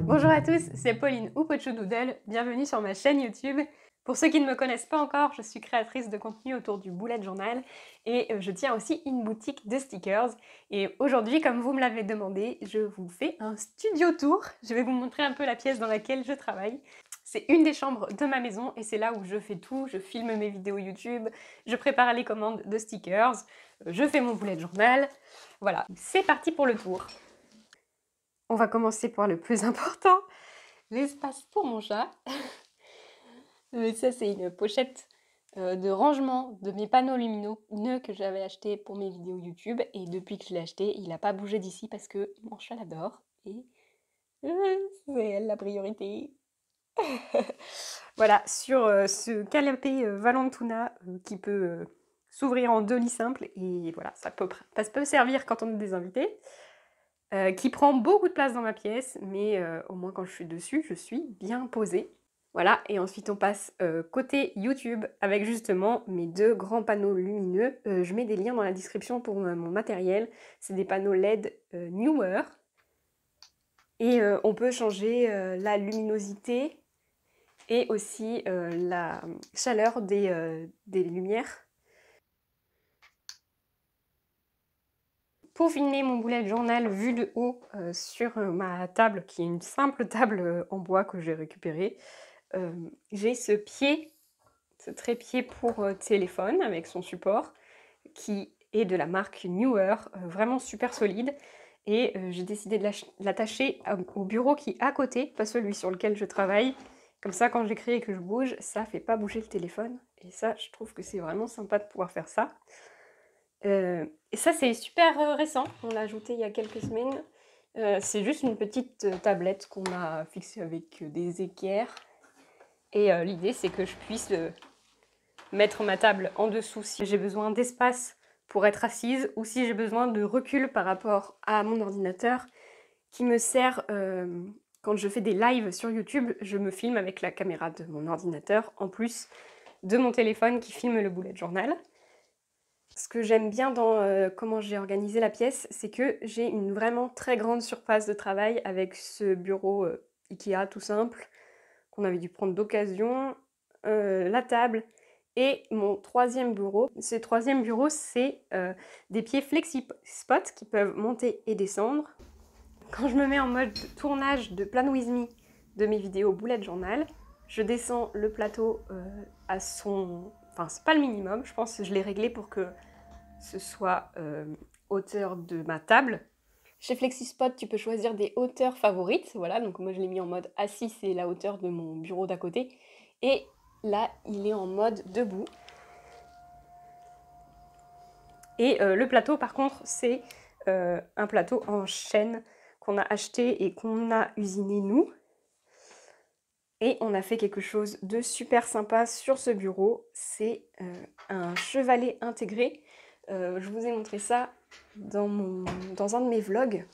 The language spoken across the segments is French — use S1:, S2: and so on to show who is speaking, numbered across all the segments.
S1: Bonjour à tous, c'est Pauline ou Pochodoodle, bienvenue sur ma chaîne YouTube. Pour ceux qui ne me connaissent pas encore, je suis créatrice de contenu autour du bullet journal et je tiens aussi une boutique de stickers. Et aujourd'hui, comme vous me l'avez demandé, je vous fais un studio tour. Je vais vous montrer un peu la pièce dans laquelle je travaille. C'est une des chambres de ma maison et c'est là où je fais tout. Je filme mes vidéos YouTube, je prépare les commandes de stickers, je fais mon bullet journal. Voilà, c'est parti pour le tour. On va commencer par le plus important, l'espace pour mon chat. Ça, c'est une pochette de rangement de mes panneaux lumineux que j'avais acheté pour mes vidéos YouTube. Et depuis que je l'ai acheté, il n'a pas bougé d'ici parce que mon chat l'adore. Et c'est elle la priorité. Voilà, sur ce canapé Valentuna qui peut s'ouvrir en 2 lits simples. Et voilà, ça peut servir quand on a des invités. Qui prend beaucoup de place dans ma pièce, mais au moins quand je suis dessus, je suis bien posée. Voilà, et ensuite on passe côté YouTube avec justement mes 2 grands panneaux lumineux. Je mets des liens dans la description pour mon matériel. C'est des panneaux LED Newer. Et on peut changer la luminosité et aussi la chaleur des lumières. Pour filmer mon bullet journal vu de haut sur ma table, qui est une simple table en bois que j'ai récupérée, j'ai ce trépied pour téléphone avec son support, qui est de la marque Newer, vraiment super solide. Et j'ai décidé de l'attacher au bureau qui est à côté, pas celui sur lequel je travaille. Comme ça, quand j'écris et que je bouge, ça fait pas bouger le téléphone. Et ça, je trouve que c'est vraiment sympa de pouvoir faire ça. Et ça, c'est super récent, on l'a ajouté il y a quelques semaines. C'est juste une petite tablette qu'on a fixée avec des équerres. Et l'idée, c'est que je puisse mettre ma table en dessous si j'ai besoin d'espace pour être assise ou si j'ai besoin de recul par rapport à mon ordinateur qui me sert quand je fais des lives sur YouTube. Je me filme avec la caméra de mon ordinateur en plus de mon téléphone qui filme le bullet journal. Ce que j'aime bien dans comment j'ai organisé la pièce, c'est que j'ai une vraiment très grande surface de travail avec ce bureau Ikea tout simple, qu'on avait dû prendre d'occasion, la table et mon 3e bureau. Ce 3e bureau, c'est des pieds FlexiSpot qui peuvent monter et descendre. Quand je me mets en mode tournage de Plan With Me de mes vidéos bullet journal, je descends le plateau à son... Enfin, c'est pas le minimum, je pense que je l'ai réglé pour que ce soit hauteur de ma table. Chez FlexiSpot, tu peux choisir des hauteurs favorites, voilà, donc moi je l'ai mis en mode assis, c'est la hauteur de mon bureau d'à côté, et là il est en mode debout. Et le plateau par contre, c'est un plateau en chêne qu'on a acheté et qu'on a usiné nous. Et on a fait quelque chose de super sympa sur ce bureau, c'est un chevalet intégré. Je vous ai montré ça dans un de mes vlogs,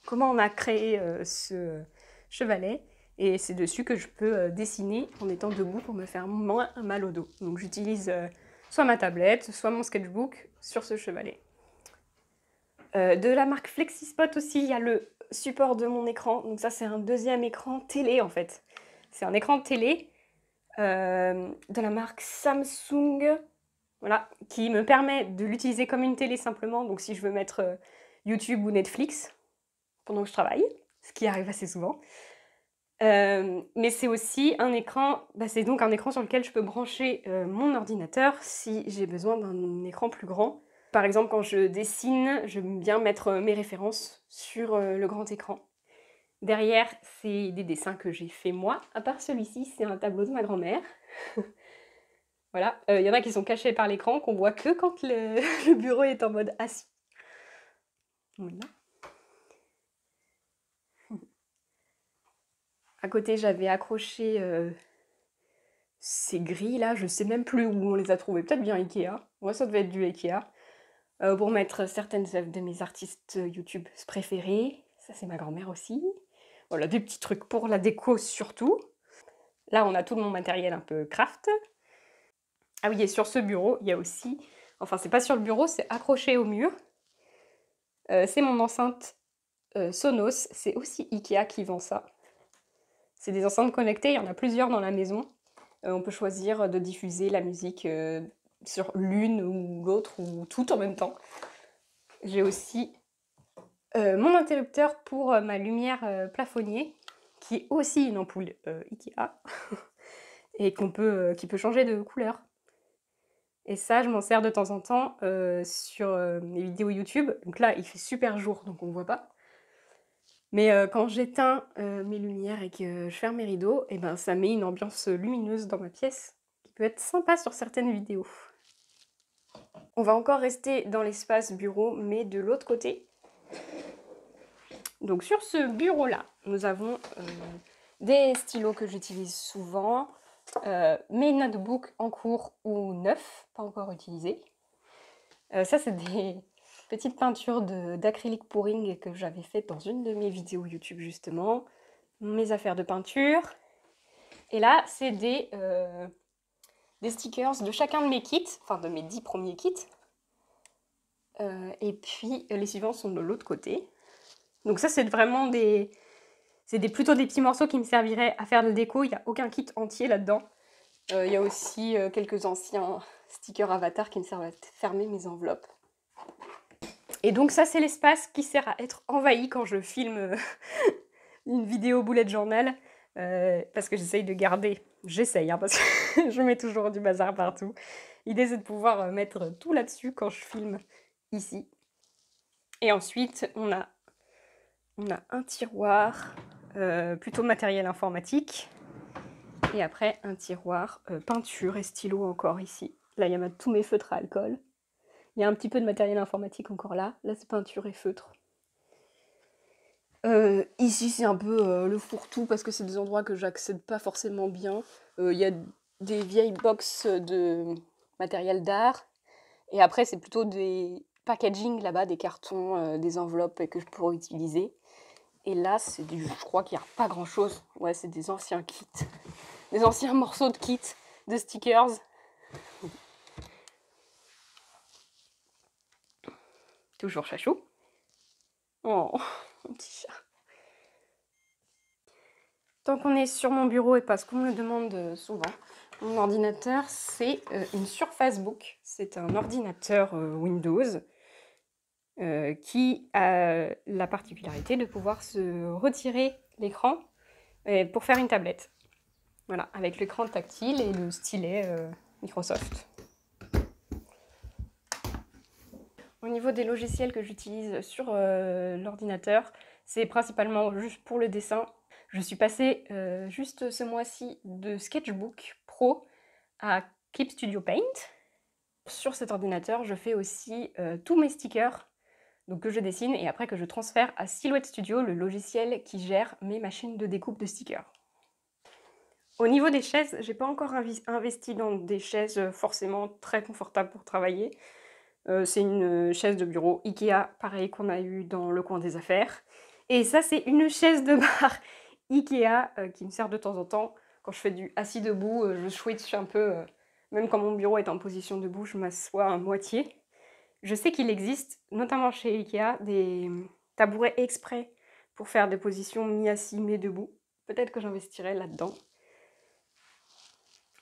S1: comment on a créé ce chevalet. Et c'est dessus que je peux dessiner en étant debout pour me faire moins mal au dos. Donc j'utilise soit ma tablette, soit mon sketchbook sur ce chevalet. De la marque FlexiSpot aussi, il y a le support de mon écran. Donc ça, c'est un 2e écran télé en fait. C'est un écran télé de la marque Samsung, voilà, qui me permet de l'utiliser comme une télé simplement. Donc si je veux mettre YouTube ou Netflix pendant que je travaille, ce qui arrive assez souvent. Mais c'est aussi un écran, c'est donc un écran sur lequel je peux brancher mon ordinateur si j'ai besoin d'un écran plus grand. Par exemple, quand je dessine, j'aime bien mettre mes références sur le grand écran. Derrière, c'est des dessins que j'ai fait moi, à part celui-ci, c'est un tableau de ma grand-mère. Voilà, il y en a qui sont cachés par l'écran, qu'on voit que quand le bureau est en mode assis. Voilà. À côté, j'avais accroché ces grilles là, je sais même plus où on les a trouvées, peut-être bien Ikea. Moi, ça devait être du Ikea. Pour mettre certaines œuvres de mes artistes YouTube préférés. Ça, c'est ma grand-mère aussi. Voilà, des petits trucs pour la déco surtout. Là, on a tout mon matériel un peu craft. Ah oui, et sur ce bureau, il y a aussi Enfin, c'est pas sur le bureau, c'est accroché au mur. C'est mon enceinte Sonos, c'est aussi Ikea qui vend ça. C'est des enceintes connectées, il y en a plusieurs dans la maison. On peut choisir de diffuser la musique sur l'une ou l'autre, ou tout en même temps. J'ai aussi mon interrupteur pour ma lumière plafonnier, qui est aussi une ampoule Ikea, et qui peut changer de couleur. Et ça, je m'en sers de temps en temps sur mes vidéos YouTube. Donc là, il fait super jour, donc on ne voit pas. Mais quand j'éteins mes lumières et que je ferme mes rideaux, et ben, ça met une ambiance lumineuse dans ma pièce, qui peut être sympa sur certaines vidéos. On va encore rester dans l'espace bureau, mais de l'autre côté. Donc sur ce bureau-là, nous avons des stylos que j'utilise souvent, mes notebooks en cours ou neufs, pas encore utilisés. Ça, c'est des petites peintures d'acrylique pouring que j'avais faites dans une de mes vidéos YouTube, justement. Mes affaires de peinture. Et là, c'est des stickers de chacun de mes kits, enfin de mes 10 premiers kits. Et puis, les suivants sont de l'autre côté. Donc ça, c'est vraiment plutôt des petits morceaux qui me serviraient à faire de la déco. Il n'y a aucun kit entier là-dedans. Il y a aussi quelques anciens stickers avatar qui me servent à fermer mes enveloppes. Et donc ça, c'est l'espace qui sert à être envahi quand je filme une vidéo bullet journal. Parce que j'essaye de garder... J'essaye, hein, parce que je mets toujours du bazar partout. L'idée, c'est de pouvoir mettre tout là-dessus quand je filme ici. Et ensuite, on a un tiroir plutôt matériel informatique. Et après, un tiroir peinture et stylo encore ici. Là, il y a tous mes feutres à alcool. Il y a un petit peu de matériel informatique encore là. Là, c'est peinture et feutre. Ici, c'est un peu le fourre-tout parce que c'est des endroits que j'accède pas forcément bien. Il y a des vieilles boxes de matériel d'art. Et après, c'est plutôt des packaging là-bas, des cartons, des enveloppes que je pourrais utiliser. Et là, je crois qu'il n'y a pas grand-chose. Ouais, c'est des anciens kits. Des anciens morceaux de kits, de stickers. Toujours chachou. Oh, mon petit chat. Tant qu'on est sur mon bureau et parce qu'on me le demande souvent, mon ordinateur, c'est une Surface Book. C'est un ordinateur Windows qui a la particularité de pouvoir se retirer l'écran pour faire une tablette. Voilà, avec l'écran tactile et le stylet Microsoft. Au niveau des logiciels que j'utilise sur l'ordinateur, c'est principalement juste pour le dessin. Je suis passée juste ce mois-ci de Sketchbook Pro à Clip Studio Paint. Sur cet ordinateur, je fais aussi tous mes stickers donc que je dessine et après que je transfère à Silhouette Studio, le logiciel qui gère mes machines de découpe de stickers. Au niveau des chaises, j'ai pas encore investi dans des chaises forcément très confortables pour travailler. C'est une chaise de bureau Ikea, pareil qu'on a eu dans le coin des affaires. Et ça, c'est une chaise de bar Ikea qui me sert de temps en temps. Quand je fais du assis debout, je switch un peu. Même quand mon bureau est en position debout, je m'assois à moitié. Je sais qu'il existe, notamment chez Ikea, des tabourets exprès pour faire des positions mi-assis, mi-debout. Peut-être que j'investirai là-dedans.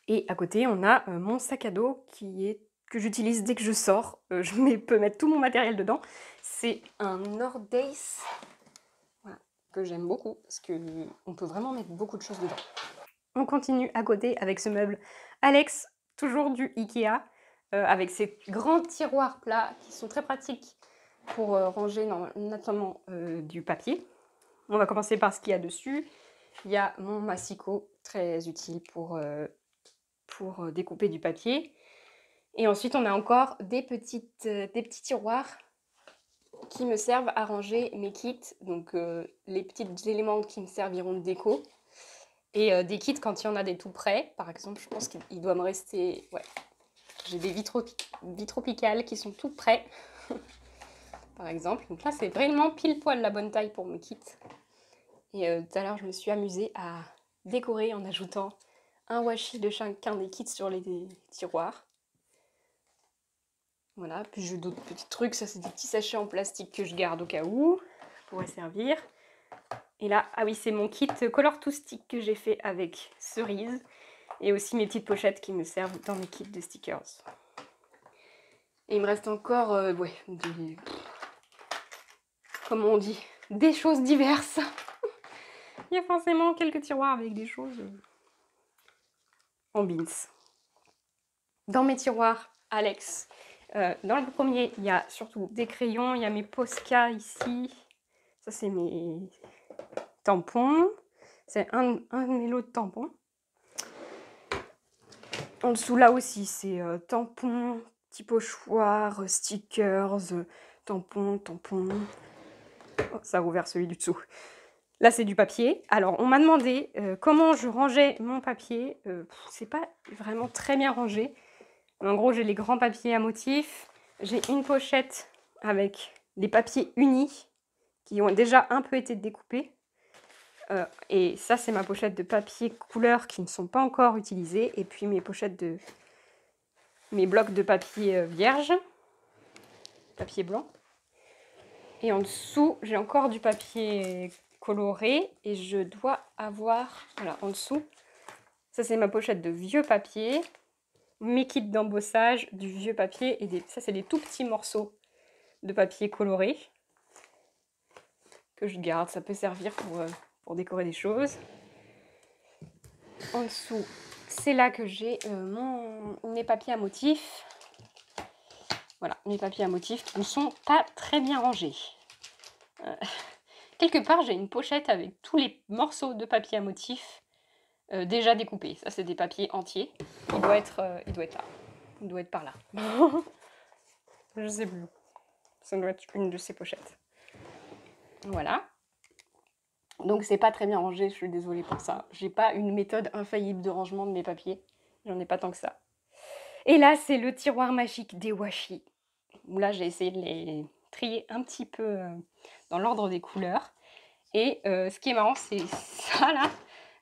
S1: Et à côté, on a mon sac à dos que j'utilise dès que je sors. Je peux mettre tout mon matériel dedans. C'est un Nordace voilà, que j'aime beaucoup parce qu'on peut vraiment mettre beaucoup de choses dedans. On continue à côté avec ce meuble Alex, toujours du Ikea, avec ces grands tiroirs plats qui sont très pratiques pour ranger notamment du papier. On va commencer par ce qu'il y a dessus. Il y a mon massicot, très utile pour découper du papier. Et ensuite, on a encore des petits tiroirs qui me servent à ranger mes kits, donc les petits éléments qui me serviront de déco. Et des kits quand il y en a des tout prêts. Par exemple, je pense qu'il doit me rester... Ouais, j'ai des vitropicales qui sont tout prêts. Par exemple. Donc là, c'est vraiment pile poil la bonne taille pour mes kits. Et tout à l'heure, je me suis amusée à décorer en ajoutant un washi de chacun des kits sur les tiroirs. Voilà, puis j'ai d'autres petits trucs, ça c'est des petits sachets en plastique que je garde au cas où, ça pourrait servir. Et là, ah oui, c'est mon kit Color to Stick que j'ai fait avec Cerise, et aussi mes petites pochettes qui me servent dans mes kits de stickers. Et il me reste encore, ouais, comment on dit, des choses diverses. Il y a forcément quelques tiroirs avec des choses en beans. Dans mes tiroirs, Alex, dans le premier, il y a surtout des crayons, il y a mes Posca ici. Ça, c'est mes tampons. C'est un de mes lots de tampons. En dessous, là aussi, c'est tampons, petits pochoirs, stickers, tampons. Oh, ça a ouvert celui du dessous. Là, c'est du papier. Alors, on m'a demandé comment je rangeais mon papier. C'est pas vraiment très bien rangé. En gros, j'ai les grands papiers à motifs. J'ai une pochette avec des papiers unis qui ont déjà un peu été découpés. Et ça, c'est ma pochette de papier couleur qui ne sont pas encore utilisés. Et puis mes pochettes de... mes blocs de papier vierge. Papier blanc. Et en dessous, j'ai encore du papier coloré. Et je dois avoir... Voilà, en dessous. Ça, c'est ma pochette de vieux papier. Mes kits d'embossage, du vieux papier. Et ça, c'est des tout petits morceaux de papier coloré que je garde. Ça peut servir pour décorer des choses. En dessous, c'est là que j'ai mes papiers à motifs. Voilà, mes papiers à motifs qui ne sont pas très bien rangés. Quelque part, j'ai une pochette avec tous les morceaux de papier à motifs déjà découpés. Ça, c'est des papiers entiers. Il doit être là. Il doit être par là. Je sais plus. Ça doit être une de ces pochettes. Voilà. Donc c'est pas très bien rangé, je suis désolée pour ça. J'ai pas une méthode infaillible de rangement de mes papiers. J'en ai pas tant que ça. Et là, c'est le tiroir magique des washi. Où là, j'ai essayé de les trier un petit peu dans l'ordre des couleurs. Et ce qui est marrant, c'est ça là.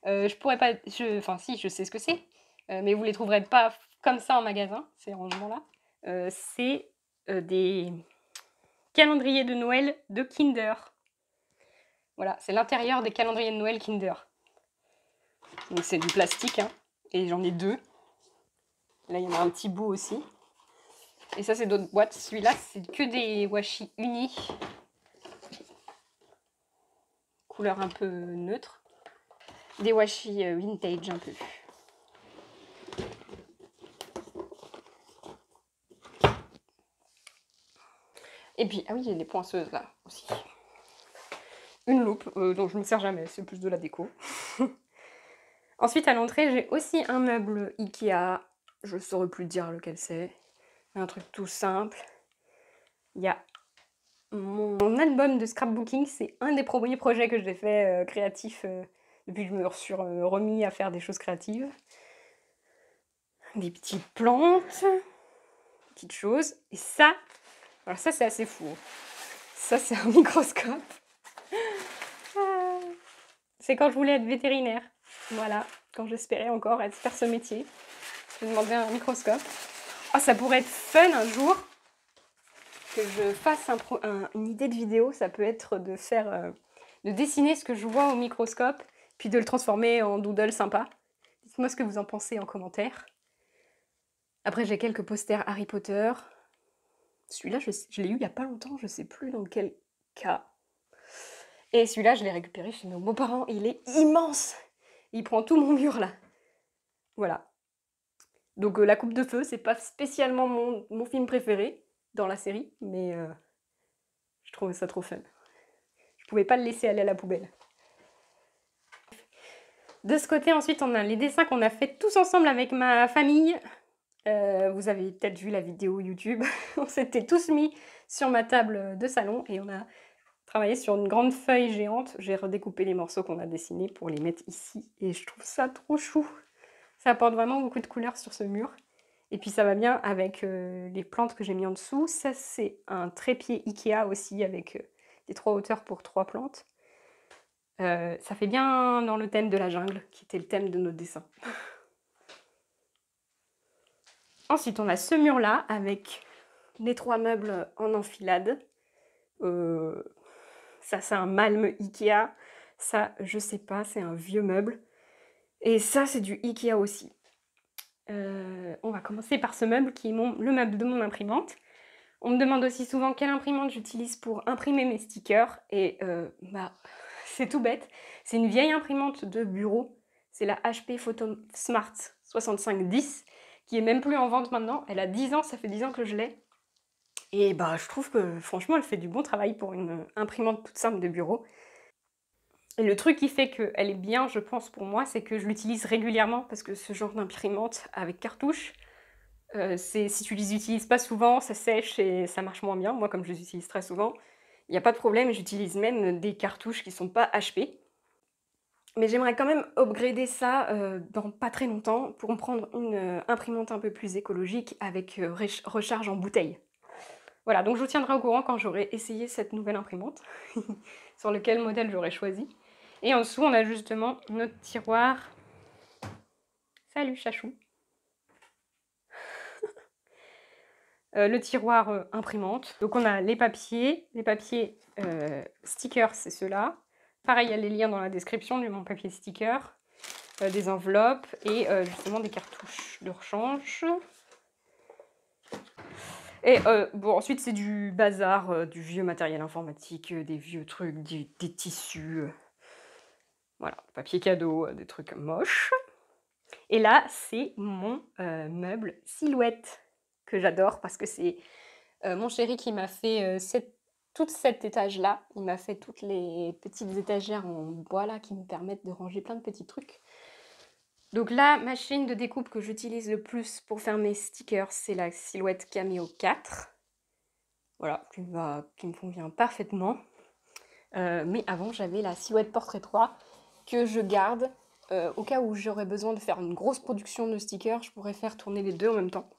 S1: Je pourrais pas... Enfin si, je sais ce que c'est. Mais vous les trouverez pas comme ça en magasin, ces rangements-là. C'est des calendriers de Noël de Kinder. Voilà, c'est l'intérieur des calendriers de Noël Kinder. Donc c'est du plastique, hein, et j'en ai 2. Là, il y en a un petit bout aussi. Et ça, c'est d'autres boîtes. Celui-là, c'est que des washi unis. Couleur un peu neutre. Des washi vintage un peu. Et puis, ah oui, il y a des poinçeuses là aussi. Une loupe dont je ne me sers jamais, c'est plus de la déco. Ensuite, à l'entrée, j'ai aussi un meuble Ikea. Je ne saurais plus dire lequel c'est. Un truc tout simple. Il y a mon album de scrapbooking. C'est un des premiers projets que j'ai fait créatif depuis que je me suis remis à faire des choses créatives. Des petites plantes, petites choses. Et ça, alors ça c'est assez fou. Ça c'est un microscope. C'est quand je voulais être vétérinaire. Voilà, quand j'espérais encore faire ce métier. Je me demandais un microscope. Oh, ça pourrait être fun un jour que je fasse une idée de vidéo. Ça peut être de faire, de dessiner ce que je vois au microscope, puis de le transformer en doodle sympa. Dites-moi ce que vous en pensez en commentaire. Après, j'ai quelques posters Harry Potter. Celui-là, je l'ai eu il n'y a pas longtemps, je ne sais plus dans quel cas. Et celui-là, je l'ai récupéré chez nos beaux-parents. Il est immense. Il prend tout mon mur, là. Voilà. Donc, La Coupe de Feu, c'est pas spécialement mon film préféré dans la série, mais je trouvais ça trop fun. Je pouvais pas le laisser aller à la poubelle. De ce côté, ensuite, on a les dessins qu'on a fait tous ensemble avec ma famille. Vous avez peut-être vu la vidéo YouTube. On s'était tous mis sur ma table de salon et on a travaillé sur une grande feuille géante. J'ai redécoupé les morceaux qu'on a dessinés pour les mettre ici et je trouve ça trop chou. Ça apporte vraiment beaucoup de couleurs sur ce mur. Et puis ça va bien avec les plantes que j'ai mis en dessous. Ça, c'est un trépied Ikea aussi avec des 3 hauteurs pour 3 plantes. Ça fait bien dans le thème de la jungle, qui était le thème de notre dessin. Ensuite, on a ce mur-là avec les 3 meubles en enfilade. Ça, c'est un Malm Ikea. Ça, je sais pas, c'est un vieux meuble. Et ça, c'est du Ikea aussi. On va commencer par ce meuble qui est le meuble de mon imprimante. On me demande aussi souvent quelle imprimante j'utilise pour imprimer mes stickers et bah, c'est tout bête. C'est une vieille imprimante de bureau. C'est la HP PhotoSmart 6510 qui est même plus en vente maintenant. Elle a 10 ans, ça fait 10 ans que je l'ai. Et bah, je trouve que franchement, elle fait du bon travail pour une imprimante toute simple de bureau. Et le truc qui fait qu'elle est bien, je pense, pour moi, c'est que je l'utilise régulièrement parce que ce genre d'imprimante avec cartouche, si tu les utilises pas souvent, ça sèche et ça marche moins bien. Moi, comme je les utilise très souvent, il n'y a pas de problème, j'utilise même des cartouches qui sont pas HP. Mais j'aimerais quand même upgrader ça dans pas très longtemps pour me prendre une imprimante un peu plus écologique avec recharge en bouteille. Voilà, donc je vous tiendrai au courant quand j'aurai essayé cette nouvelle imprimante, sur lequel modèle j'aurai choisi. Et en dessous, on a justement notre tiroir. Salut chachou. Le tiroir imprimante. Donc on a les papiers stickers, c'est ceux-là. Pareil, il y a les liens dans la description du mon papier sticker, des enveloppes et justement des cartouches de rechange. Et bon, ensuite c'est du bazar, du vieux matériel informatique, des vieux trucs, des tissus, voilà, papier cadeau, des trucs moches. Et là, c'est mon meuble silhouette que j'adore parce que c'est mon chéri qui m'a fait tout cet étage-là. Il m'a fait toutes les petites étagères en bois là qui me permettent de ranger plein de petits trucs. Donc la machine de découpe que j'utilise le plus pour faire mes stickers, c'est la Silhouette Cameo 4. Voilà, qui me convient parfaitement. Mais avant, j'avais la Silhouette Portrait 3 que je garde au cas où j'aurais besoin de faire une grosse production de stickers. Je pourrais faire tourner les deux en même temps.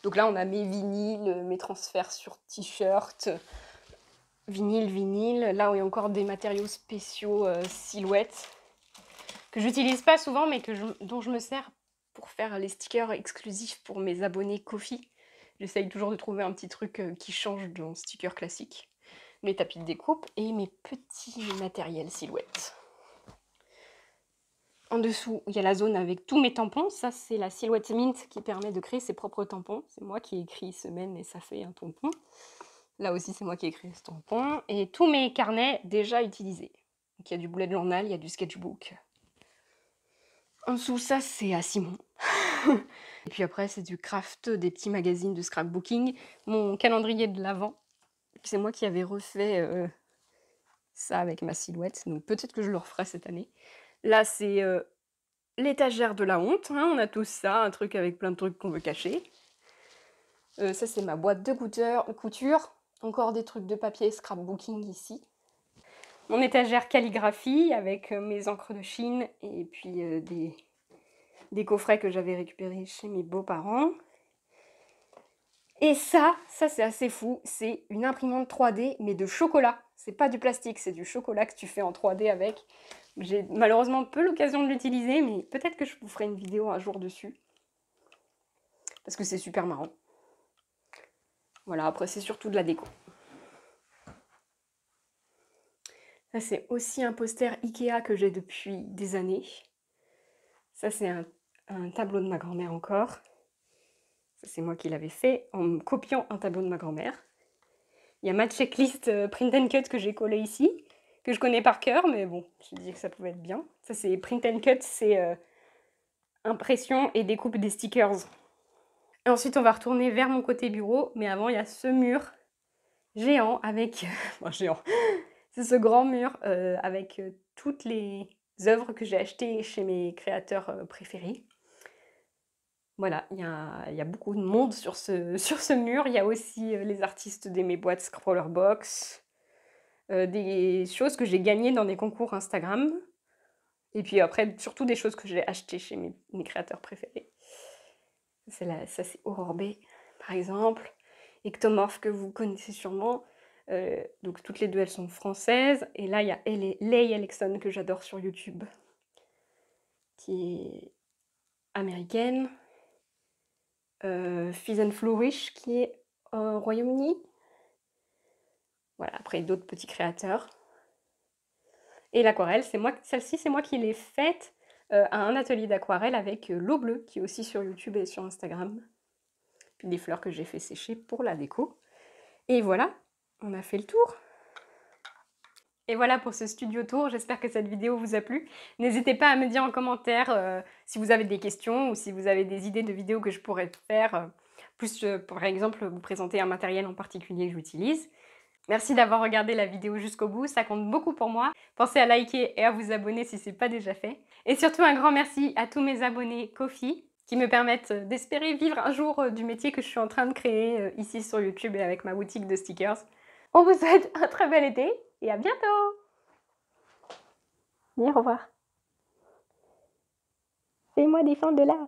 S1: Donc là, on a mes vinyles, mes transferts sur t-shirt, vinyle. Là, il y a encore des matériaux spéciaux silhouettes que j'utilise pas souvent, mais dont je me sers pour faire les stickers exclusifs pour mes abonnés Ko-fi. J'essaye toujours de trouver un petit truc qui change d'un sticker classique. Mes tapis de découpe et mes petits matériels silhouettes. En dessous, il y a la zone avec tous mes tampons. Ça, c'est la Silhouette Mint qui permet de créer ses propres tampons. C'est moi qui ai écrit semaine et ça fait un tampon. Là aussi, c'est moi qui ai écrit ce tampon. Et tous mes carnets déjà utilisés. Donc, il y a du bullet journal, il y a du sketchbook. En dessous, ça, c'est à Simon. Et puis après, c'est du craft, des petits magazines de scrapbooking. Mon calendrier de l'Avent. C'est moi qui avais refait ça avec ma silhouette. Donc peut-être que je le referai cette année. Là, c'est l'étagère de la honte. Hein. On a tous ça, un truc avec plein de trucs qu'on veut cacher. Ça, c'est ma boîte de couture. Encore des trucs de papier scrapbooking ici. Mon étagère calligraphie avec mes encres de Chine et puis des coffrets que j'avais récupérés chez mes beaux-parents. Et ça c'est assez fou, c'est une imprimante 3D mais de chocolat. C'est pas du plastique, c'est du chocolat que tu fais en 3D avec. J'ai malheureusement peu l'occasion de l'utiliser, mais peut-être que je vous ferai une vidéo un jour dessus. Parce que c'est super marrant. Voilà, après c'est surtout de la déco. Ça c'est aussi un poster Ikea que j'ai depuis des années. Ça c'est un tableau de ma grand-mère encore. Ça c'est moi qui l'avais fait en me copiant un tableau de ma grand-mère. Il y a ma checklist print and cut que j'ai collée ici, que je connais par cœur, mais bon, je me disais que ça pouvait être bien. Ça c'est print and cut, c'est impression et découpe des stickers. Et ensuite on va retourner vers mon côté bureau, mais avant il y a ce mur géant avec... Enfin, géant. C'est ce grand mur avec toutes les œuvres que j'ai achetées chez mes créateurs préférés. Voilà, il y a beaucoup de monde sur ce mur. Il y a aussi les artistes de mes boîtes Scrawlrbox, des choses que j'ai gagnées dans des concours Instagram. Et puis après, surtout des choses que j'ai achetées chez mes créateurs préférés. Ça, c'est Aurore B, par exemple. Ectomorph, que vous connaissez sûrement. Donc toutes les deux, elles sont françaises. Et là, il y a Leigh Alexson, que j'adore sur YouTube, qui est américaine. Fizz and Flourish, qui est Royaume-Uni. Voilà, après d'autres petits créateurs. Et l'aquarelle, celle-ci, c'est moi qui l'ai faite à un atelier d'aquarelle avec l'eau bleue, qui est aussi sur YouTube et sur Instagram. Puis des fleurs que j'ai fait sécher pour la déco. Et voilà, on a fait le tour. Et voilà pour ce studio tour, j'espère que cette vidéo vous a plu. N'hésitez pas à me dire en commentaire si vous avez des questions ou si vous avez des idées de vidéos que je pourrais faire, plus par exemple vous présenter un matériel en particulier que j'utilise. Merci d'avoir regardé la vidéo jusqu'au bout, ça compte beaucoup pour moi. Pensez à liker et à vous abonner si ce n'est pas déjà fait. Et surtout un grand merci à tous mes abonnés Ko-fi qui me permettent d'espérer vivre un jour du métier que je suis en train de créer ici sur YouTube et avec ma boutique de stickers. On vous souhaite un très bel été et à bientôt! Viens, au revoir. Fais-moi des fins de là.